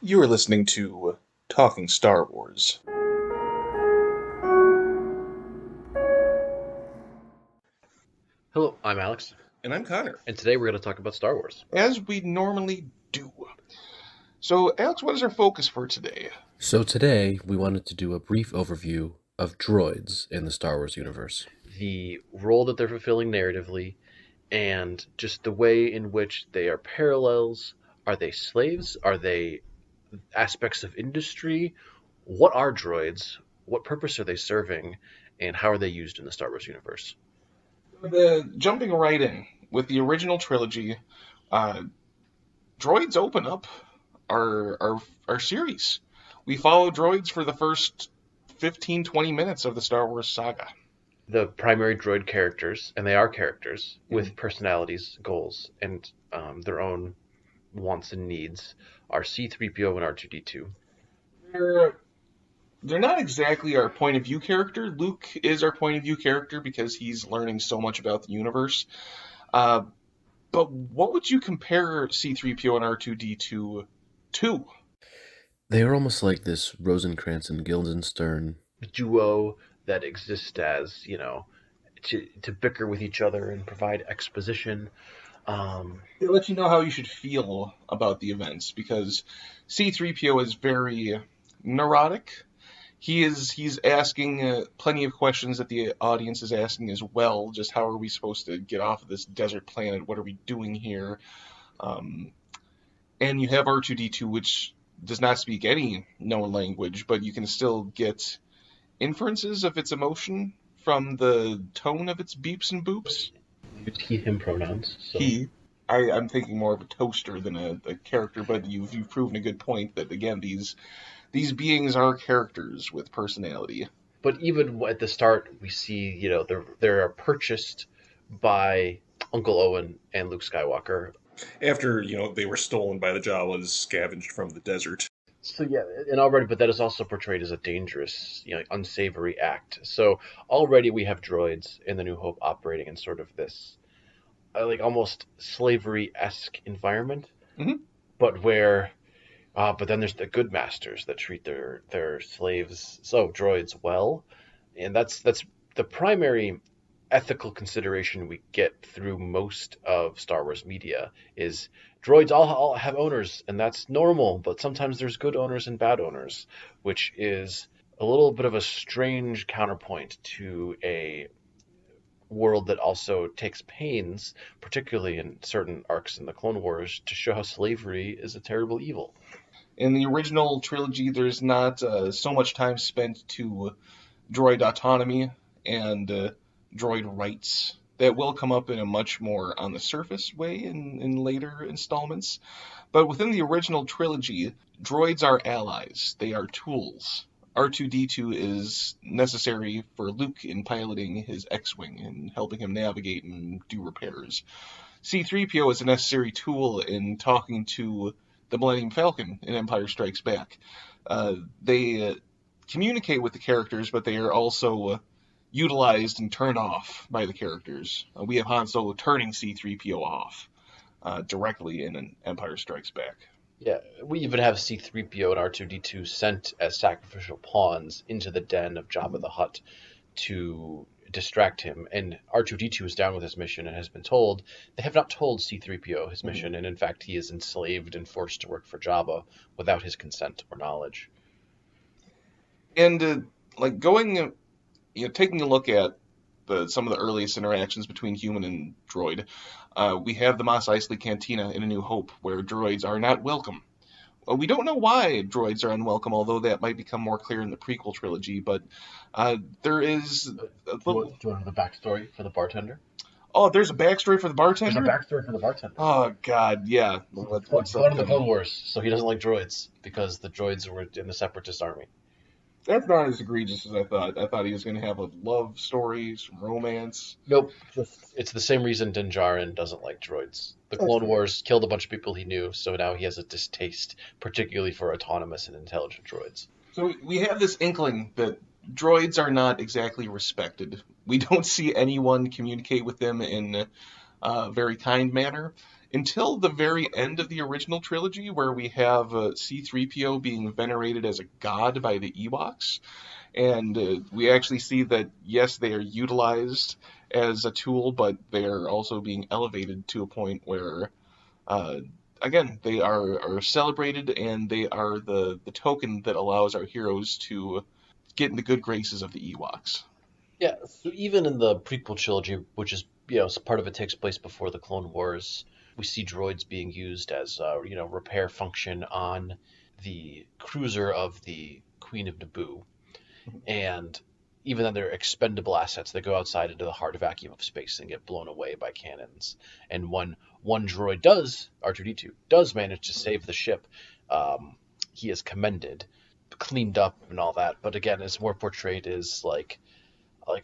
You are listening to Talking Star Wars. Hello, I'm Alex, And I'm Connor. and today we're going to talk about Star Wars. As we normally do. So, Alex, what is our focus for today? So today, we wanted to do a brief overview of droids in the Star Wars universe. The role that they're fulfilling narratively, and just the way in which they are parallels. Are they slaves? Are they aspects of industry? What are droids? What purpose are they serving? And how are they used in the Star Wars universe? Jumping right in, with the original trilogy, droids open up our series. We follow droids for the first 15-20 minutes of the Star Wars saga. The primary droid characters, and they are characters with personalities, goals, and their own wants and needs, are C-3PO and R2-D2. They're not exactly our point of view character. Luke is our point of view character because he's learning so much about the universe. But what would you compare C-3PO and R2-D2 to? They are almost like this Rosencrantz and Guildenstern duo that exist as, to bicker with each other and provide exposition. They let you know how you should feel about the events, because C-3PO is very neurotic. He's asking plenty of questions that the audience is asking as well. Just how are we supposed to get off of this desert planet? What are we doing here? And you have R2-D2, which does not speak any known language, but you can still get inferences of its emotion from the tone of its beeps and boops. Use he, him pronouns. So. I'm thinking more of a toaster than a character, but you've proven a good point that, again, these beings are characters with personality. But even at the start, we see, they're purchased by Uncle Owen and Luke Skywalker. After, they were stolen by the Jawas, scavenged from the desert. So yeah, and already, but that is also portrayed as a dangerous, unsavory act. So already we have droids in the New Hope operating in sort of this, almost slavery-esque environment, but where, but then there's the good masters that treat their slaves, droids, well, and that's the primary ethical consideration we get through most of Star Wars media is droids all have owners, and that's normal, but sometimes there's good owners and bad owners, which is a little bit of a strange counterpoint to a world that also takes pains, particularly in certain arcs in the Clone Wars, to show how slavery is a terrible evil. In the original trilogy, there's not so much time spent to droid autonomy and droid rights. That will come up in a much more on the surface way in later installments. But within the original trilogy, droids are allies. They are tools. R2-D2 is necessary for Luke in piloting his X-Wing and helping him navigate and do repairs. C-3PO is a necessary tool in talking to the Millennium Falcon in Empire Strikes Back. They communicate with the characters, but they are also utilized and turned off by the characters. We have Han Solo turning C-3PO off directly in an Empire Strikes Back. Yeah, we even have C-3PO and R2-D2 sent as sacrificial pawns into the den of Jabba the Hutt to distract him, and R2-D2 is down with his mission and has been told. They have not told C-3PO his mission, and in fact he is enslaved and forced to work for Jabba without his consent or knowledge. And taking a look at some of the earliest interactions between human and droid, we have the Mos Eisley Cantina in A New Hope, where droids are not welcome. We don't know why droids are unwelcome, although that might become more clear in the prequel trilogy, but there is a little... Do you want to know the backstory for the bartender? Oh, there's a backstory for the bartender? There's a backstory for the bartender. Oh, God, yeah. What's up? The Clone Wars, so he doesn't like droids, because the droids were in the Separatist army. That's not as egregious as I thought. I thought he was going to have a love story, some romance. Nope. It's the same reason Din Djarin doesn't like droids. The Clone Wars killed a bunch of people he knew, so now he has a distaste, particularly for autonomous and intelligent droids. So we have this inkling that droids are not exactly respected. We don't see anyone communicate with them in a very kind manner. until the very end of the original trilogy, where we have C-3PO being venerated as a god by the Ewoks. And we actually see that, yes, they are utilized as a tool, but they are also being elevated to a point where, again, they are celebrated, and they are the token that allows our heroes to get in the good graces of the Ewoks. Yeah, so even in the prequel trilogy, which is, part of it takes place before the Clone Wars, we see droids being used as, repair function on the cruiser of the Queen of Naboo. And even though they're expendable assets, they go outside into the hard vacuum of space and get blown away by cannons. And when one droid R2-D2, does manage to save the ship, he is commended, cleaned up and all that. But again, it's more portrayed as like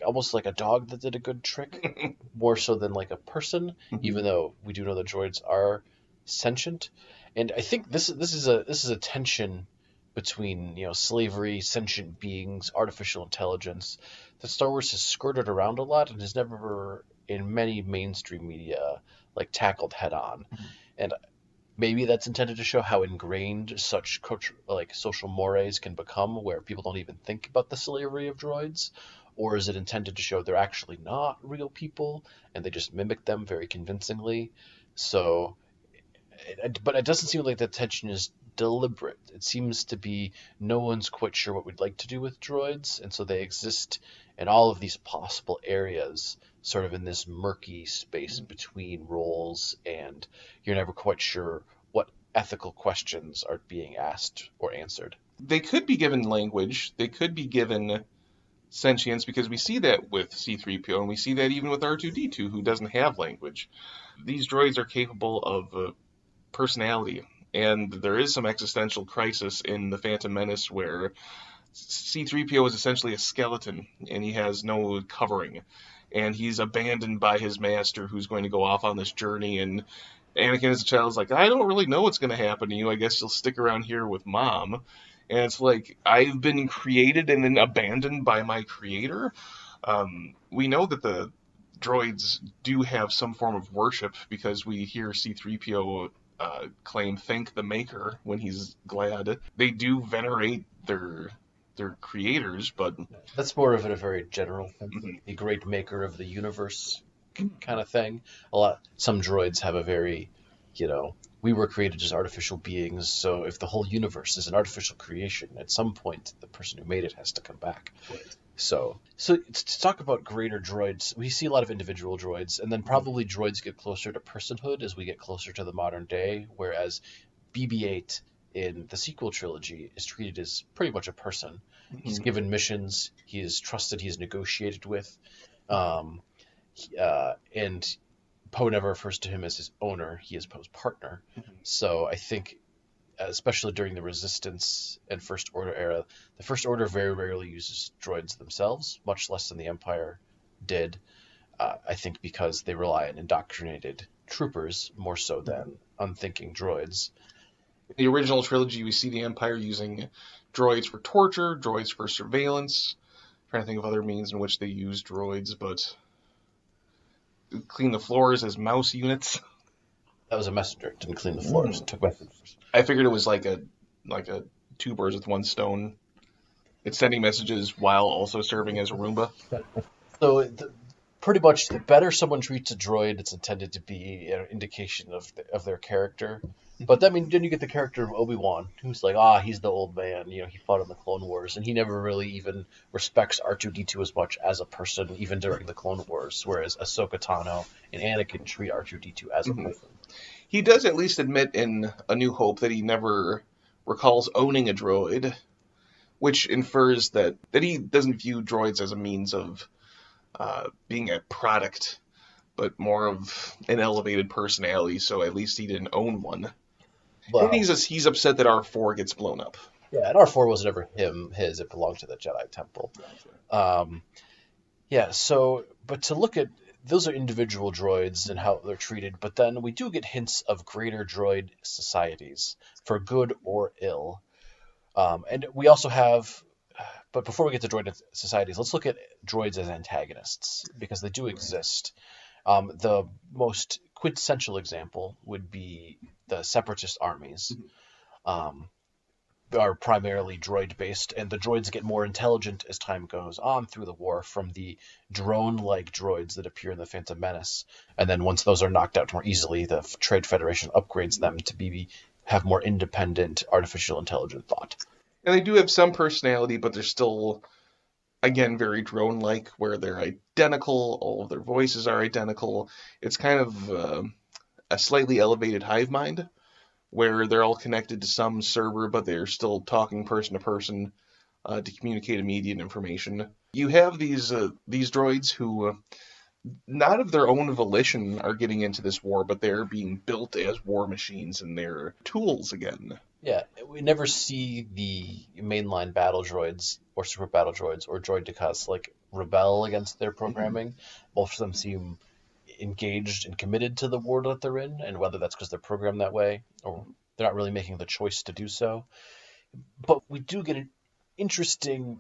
almost like a dog that did a good trick, more so than like a person, even though we do know the droids are sentient. And I think this is a tension between slavery, sentient beings, artificial intelligence that Star Wars has skirted around a lot and has never in many mainstream media like tackled head on. And maybe that's intended to show how ingrained such social mores can become, where people don't even think about the slavery of droids. Or is it intended to show they're actually not real people and they just mimic them very convincingly? So, but it doesn't seem like the tension is deliberate. It seems to be no one's quite sure what we'd like to do with droids, and so they exist in all of these possible areas, sort of in this murky space between roles, and you're never quite sure what ethical questions are being asked or answered. They could be given language. They could be given sentience, because we see that with C-3PO, and we see that even with R2-D2, who doesn't have language. These droids are capable of personality, and there is some existential crisis in The Phantom Menace where C-3PO is essentially a skeleton, and he has no covering, and he's abandoned by his master, who's going to go off on this journey, and Anakin as a child is like, I don't really know what's going to happen to you, I guess you'll stick around here with Mom. And it's like, I've been created and then abandoned by my creator. We know that the droids do have some form of worship, because we hear C-3PO claim thank the maker when he's glad. They do venerate their creators, but that's more of a very general thing, the great maker of the universe kind of thing. Some droids have a very, we were created as artificial beings, so if the whole universe is an artificial creation, at some point the person who made it has to come back. Right. So to talk about greater droids, we see a lot of individual droids, and then probably droids get closer to personhood as we get closer to the modern day, whereas BB-8 in the sequel trilogy is treated as pretty much a person. He's given missions, he is trusted, he is negotiated with, and Poe never refers to him as his owner, he is Poe's partner. So I think, especially during the Resistance and First Order era, the First Order very rarely uses droids themselves, much less than the Empire did. I think because they rely on indoctrinated troopers more so than unthinking droids. In the original trilogy, we see the Empire using droids for torture, droids for surveillance. I'm trying to think of other means in which they use droids, but clean the floors as mouse units. That was a messenger. It didn't clean the floors. It took messages. I figured it was like a two birds with one stone. It's sending messages while also serving as a Roomba. So pretty much, the better someone treats a droid, it's intended to be an indication of their character. But then you get the character of Obi-Wan, who's like, he's the old man. He fought in the Clone Wars, and he never really even respects R2-D2 as much as a person, even during the Clone Wars. Whereas Ahsoka Tano and Anakin treat R2-D2 as a person. He does at least admit in A New Hope that he never recalls owning a droid, which infers that he doesn't view droids as a means of being a product, but more of an elevated personality, so at least he didn't own one. Well, and he's upset that R4 gets blown up. Yeah, and R4 was never his. It belonged to the Jedi Temple. But to look at, those are individual droids and how they're treated, but then we do get hints of greater droid societies, for good or ill. And we also have, but before we get to droid societies, let's look at droids as antagonists, because they do exist. The most quintessential example would be the separatist armies. Are primarily droid-based, and the droids get more intelligent as time goes on through the war from the drone-like droids that appear in the Phantom Menace. And then once those are knocked out more easily, the Trade Federation upgrades them to have more independent artificial intelligent thought. And they do have some personality, but they're still, again, very drone-like, where they're identical, all of their voices are identical. It's kind of a slightly elevated hive mind, where they're all connected to some server, but they're still talking person to person to communicate immediate information. You have these droids who, not of their own volition, are getting into this war, but they're being built as war machines and they're tools again. Yeah, we never see the mainline battle droids or super battle droids or droid Decus rebel against their programming. Both of them seem engaged and committed to the war that they're in, and whether that's because they're programmed that way or they're not really making the choice to do so. But we do get an interesting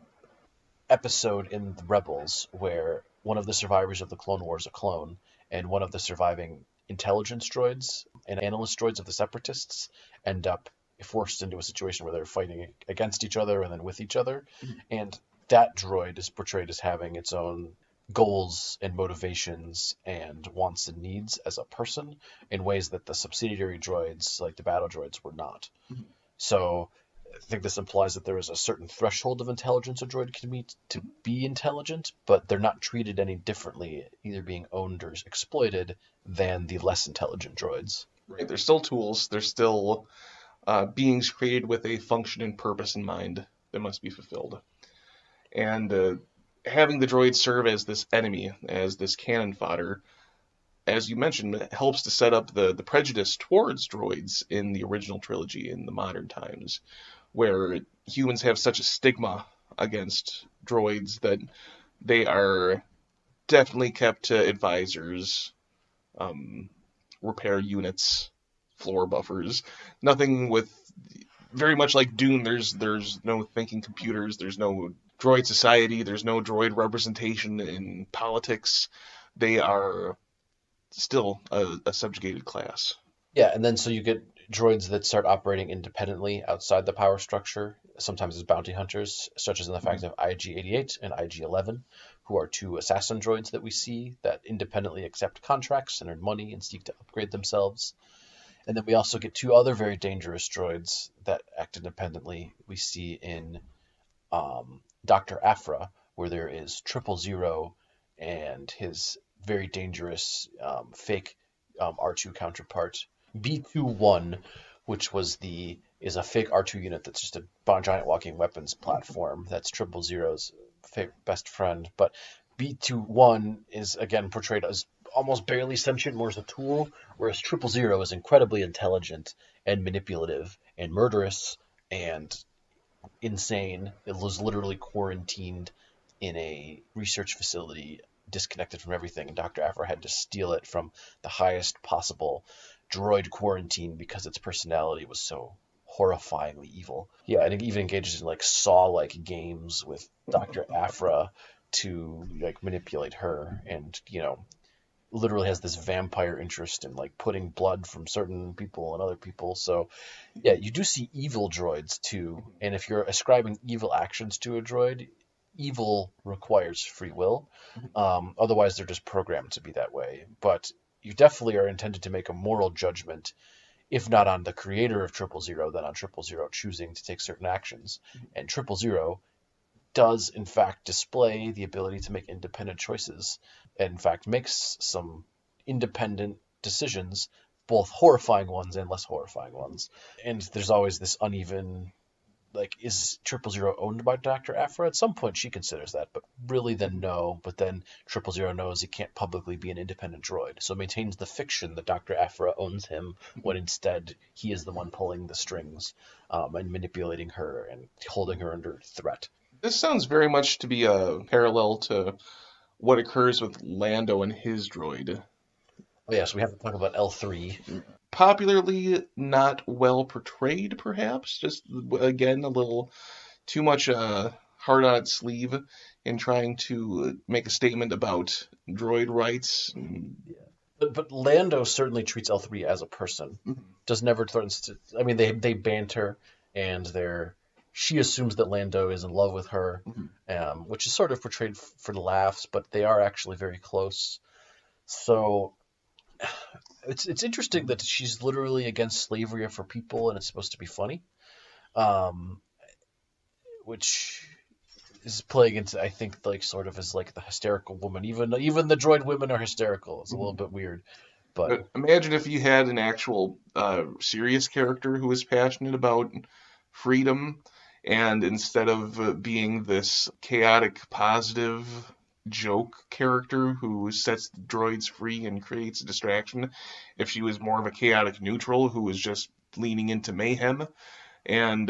episode in the Rebels where one of the survivors of the Clone Wars, a clone, and one of the surviving intelligence droids and analyst droids of the Separatists end up forced into a situation where they're fighting against each other and then with each other. And that droid is portrayed as having its own goals and motivations and wants and needs as a person in ways that the subsidiary droids, like the battle droids, were not. So I think this implies that there is a certain threshold of intelligence a droid can meet to be intelligent, but they're not treated any differently, either being owned or exploited, than the less intelligent droids. Right, they're still tools. They're still beings created with a function and purpose in mind that must be fulfilled. And having the droids serve as this enemy, as this cannon fodder, as you mentioned, helps to set up the prejudice towards droids in the original trilogy in the modern times, where humans have such a stigma against droids that they are definitely kept to advisors, repair units, floor buffers, nothing with, very much like Dune, there's no thinking computers, there's no droid society, there's no droid representation in politics. They are still a subjugated class. Yeah, and then so you get droids that start operating independently outside the power structure, sometimes as bounty hunters, such as in the fact of IG-88 and IG-11, who are two assassin droids that we see that independently accept contracts and earn money and seek to upgrade themselves. And then we also get two other very dangerous droids that act independently. We see in Dr. Aphra, where there is 000 and his very dangerous fake R2 counterpart, B21, which is a fake R2 unit that's just a giant walking weapons platform. That's 000's best friend. But B21 is again portrayed as almost barely sentient, more as a tool, whereas 000 is incredibly intelligent and manipulative and murderous and insane. It was literally quarantined in a research facility, disconnected from everything, and Dr. Aphra had to steal it from the highest possible droid quarantine because its personality was so horrifyingly evil. Yeah, and it even engages in Saw-like games with Dr. Aphra to manipulate her, and literally has this vampire interest in putting blood from certain people and other people. So yeah, you do see evil droids too, and if you're ascribing evil actions to a droid, evil requires free will. Otherwise they're just programmed to be that way. But you definitely are intended to make a moral judgment, if not on the creator of 000, then on 000 choosing to take certain actions. And 000 does in fact display the ability to make independent choices, and in fact makes some independent decisions, both horrifying ones and less horrifying ones. And there's always this uneven, is 000 owned by Dr. Aphra? At some point she considers that, but really then no. But then 000 knows he can't publicly be an independent droid, so maintains the fiction that Dr. Aphra owns him, when instead he is the one pulling the strings and manipulating her and holding her under threat. This sounds very much to be a parallel to what occurs with Lando and his droid. Oh yeah, so we have to talk about L3. Popularly not well portrayed, perhaps. Just, again, a little too much heart on its sleeve in trying to make a statement about droid rights. Yeah. But Lando certainly treats L3 as a person. Does never threatens to. I mean, they banter, and she assumes that Lando is in love with her, which is sort of portrayed for the laughs, but they are actually very close. So it's interesting that she's literally against slavery for people, and it's supposed to be funny, which is playing into, I think, like sort of as like the hysterical woman. Even the droid women are hysterical. It's a little bit weird, but Imagine if you had an actual serious character who was passionate about freedom, and instead of being this chaotic, positive joke character who sets the droids free and creates a distraction, if she was more of a chaotic neutral who was just leaning into mayhem, and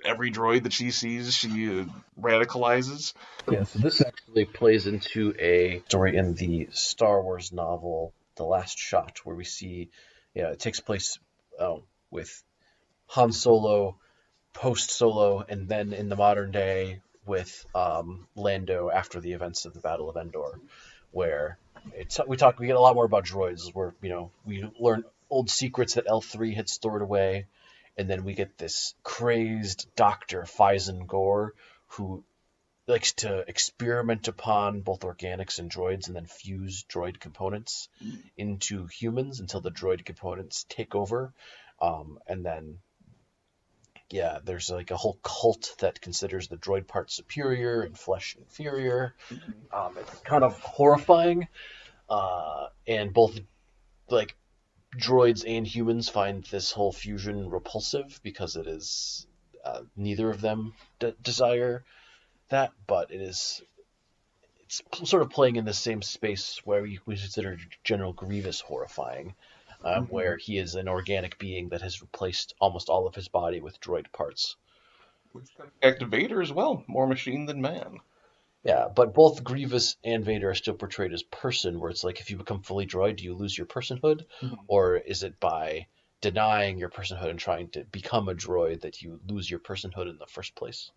every droid that she sees, she radicalizes. yeah. So this actually plays into a story in the Star Wars novel, The Last Shot, where we see, it takes place with Han Solo, post Solo, and then in the modern day with Lando after the events of the Battle of Endor, where we get a lot more about droids, where we learn old secrets that L3 had stored away, and then we get this crazed Dr. Fyzen Gore who likes to experiment upon both organics and droids, and then fuse droid components into humans until the droid components take over, and then there's like a whole cult that considers the droid part superior and flesh inferior. It's kind of horrifying, and both like droids and humans find this whole fusion repulsive because it is neither of them desire that, but it's sort of playing in the same space where we consider General Grievous horrifying. Where he is an organic being that has replaced almost all of his body with droid parts. Which comes back to Vader as well, more machine than man. Yeah, but both Grievous and Vader are still portrayed as person, where it's like if you become fully droid, do you lose your personhood? Or is it by denying your personhood and trying to become a droid that you lose your personhood in the first place?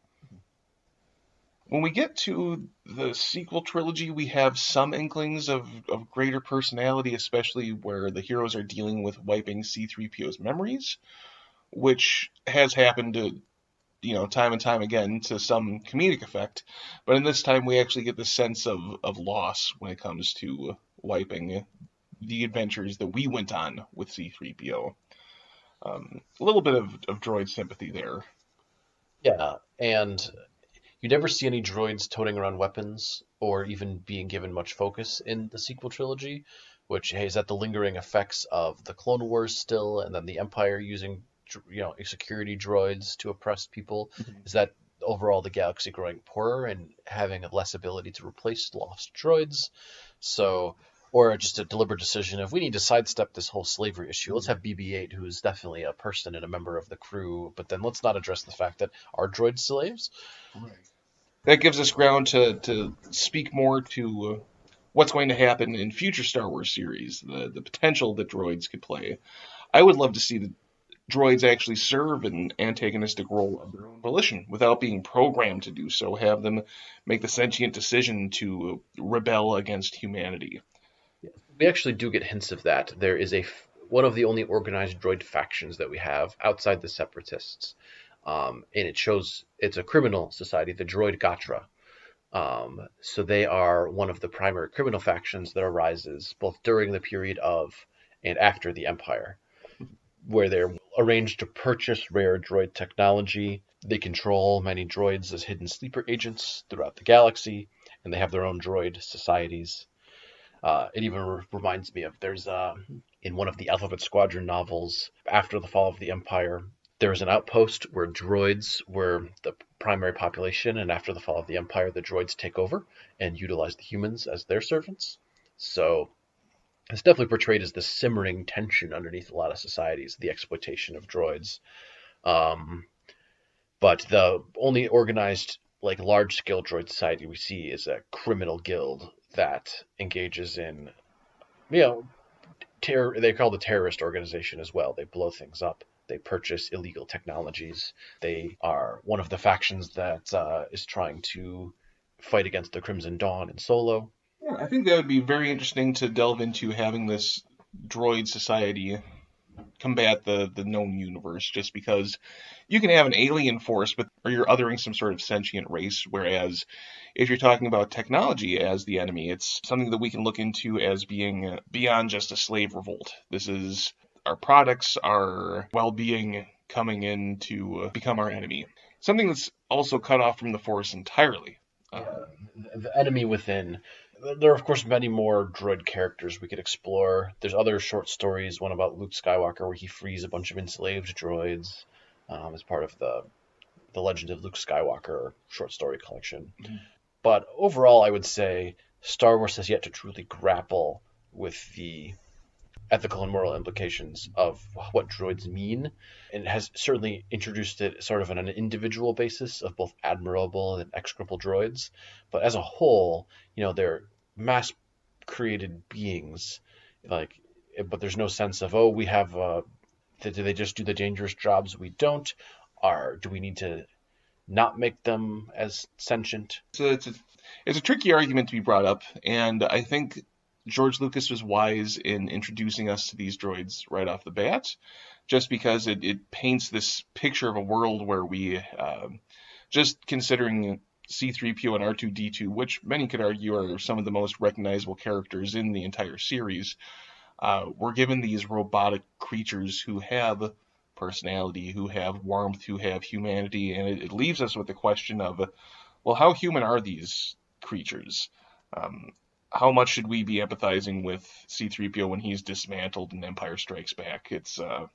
When we get to the sequel trilogy, we have some inklings of greater personality, especially where the heroes are dealing with wiping C-3PO's memories, which has happened to, time and time again to some comedic effect. But in this time, we actually get the sense of loss when it comes to wiping the adventures that we went on with C-3PO. A little bit of droid sympathy there. Yeah, and you never see any droids toting around weapons or even being given much focus in the sequel trilogy, which is at the lingering effects of the Clone Wars still, and then the Empire using security droids to oppress people. Is that overall the galaxy growing poorer and having a less ability to replace lost droids? So, or just a deliberate decision of we need to sidestep this whole slavery issue. Let's have BB-8, who is definitely a person and a member of the crew, but then let's not address the fact that are droids slaves? Right. That gives us ground to speak more to what's going to happen in future Star Wars series, the potential that droids could play. I would love to see the droids actually serve an antagonistic role of their own volition without being programmed to do so, have them make the sentient decision to rebel against humanity. We actually do get hints of that. There is one of the only organized droid factions that we have outside the Separatists. And it shows it's a criminal society, the Droid Gatra. So they are one of the primary criminal factions that arises both during the period of and after the Empire, where they're arranged to purchase rare droid technology. They control many droids as hidden sleeper agents throughout the galaxy, and they have their own droid societies. It even reminds me of there's in one of the Alphabet Squadron novels, after the fall of the Empire, there was an outpost where droids were the primary population, and after the fall of the Empire, the droids take over and utilize the humans as their servants. So it's definitely portrayed as the simmering tension underneath a lot of societies, the exploitation of droids. But the only organized, like large-scale droid society we see is a criminal guild that engages in, terror. They call it a terrorist organization as well. They blow things up. They purchase illegal technologies. They are one of the factions that is trying to fight against the Crimson Dawn in Solo. Yeah, I think that would be very interesting to delve into, having this droid society combat the known universe, just because you can have an alien force, but or you're othering some sort of sentient race, whereas if you're talking about technology as the enemy, it's something that we can look into as being beyond just a slave revolt. This is our products, our well-being coming in to become our enemy. Something that's also cut off from the force entirely. Yeah, the enemy within. There are, of course, many more droid characters we could explore. There's other short stories, one about Luke Skywalker, where he frees a bunch of enslaved droids as part of the Legend of Luke Skywalker short story collection. Mhm. But overall, I would say Star Wars has yet to truly grapple with the ethical and moral implications of what droids mean, and it has certainly introduced it sort of on an individual basis of both admirable and execrable droids. But as a whole, they're mass created beings, like, but there's no sense of, oh, we have do they just do the dangerous jobs we don't, or do we need to not make them as sentient? So it's a tricky argument to be brought up, and I think George Lucas was wise in introducing us to these droids right off the bat, just because it paints this picture of a world where we, just considering C-3PO and R2-D2, which many could argue are some of the most recognizable characters in the entire series, we're given these robotic creatures who have personality, who have warmth, who have humanity, and it leaves us with the question of, well, how human are these creatures? Um, how much should we be empathizing with C-3PO when he's dismantled in Empire Strikes Back? It's a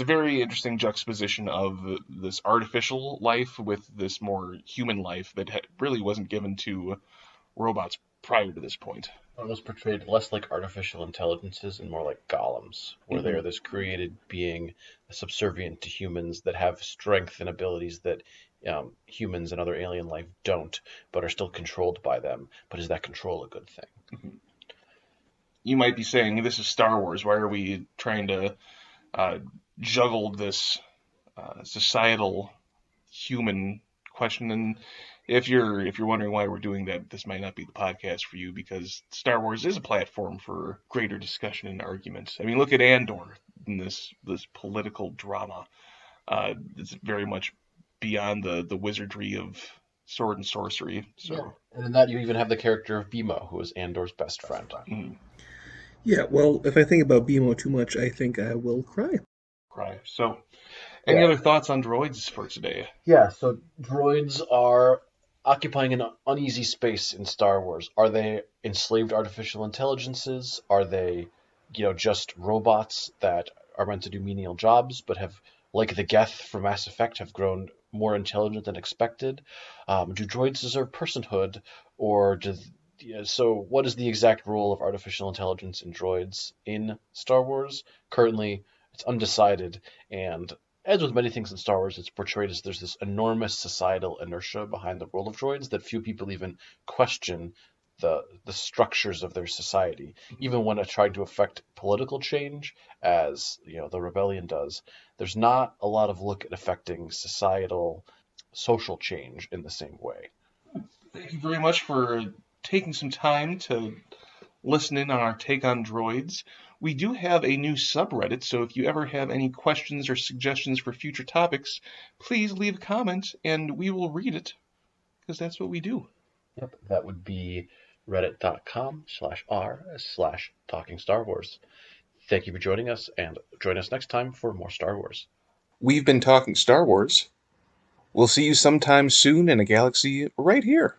very interesting juxtaposition of this artificial life with this more human life that really wasn't given to robots prior to this point. It was portrayed less like artificial intelligences and more like golems, where they Mhm. are this created being subservient to humans that have strength and abilities that humans and other alien life don't, but are still controlled by them. But is that control a good thing? You might be saying, this is Star Wars. Why are we trying to uh, juggle this societal human question? And if you're wondering why we're doing that, this might not be the podcast for you, because Star Wars is a platform for greater discussion and argument. I mean, look at Andor in this political drama. It's very much beyond the wizardry of sword and sorcery. Yeah, So, and in that you even have the character of Bimo, who is Andor's best friend. mm, Yeah, well, if I think about BMO too much, I think I will cry. cry. So, any Yeah. other thoughts on droids for today? Yeah, so droids are occupying an uneasy space in Star Wars. Are they enslaved artificial intelligences? Are they, just robots that are meant to do menial jobs, but have, like the Geth from Mass Effect, have grown more intelligent than expected? Do droids deserve personhood, or so what is the exact role of artificial intelligence in droids in Star Wars? Currently, it's undecided, and as with many things in Star Wars, it's portrayed as there's this enormous societal inertia behind the role of droids that few people even question the structures of their society. Even when it tried to affect political change, as the rebellion does, there's not a lot of look at affecting societal social change in the same way. Thank you very much for taking some time to listen in on our take on droids. We do have a new subreddit, so if you ever have any questions or suggestions for future topics, please leave a comment and we will read it, because that's what we do. Yep, that would be reddit.com/r/talking Star Wars. Thank you for joining us, and join us next time for more Star Wars. We've been talking Star Wars. We'll see you sometime soon in a galaxy right here.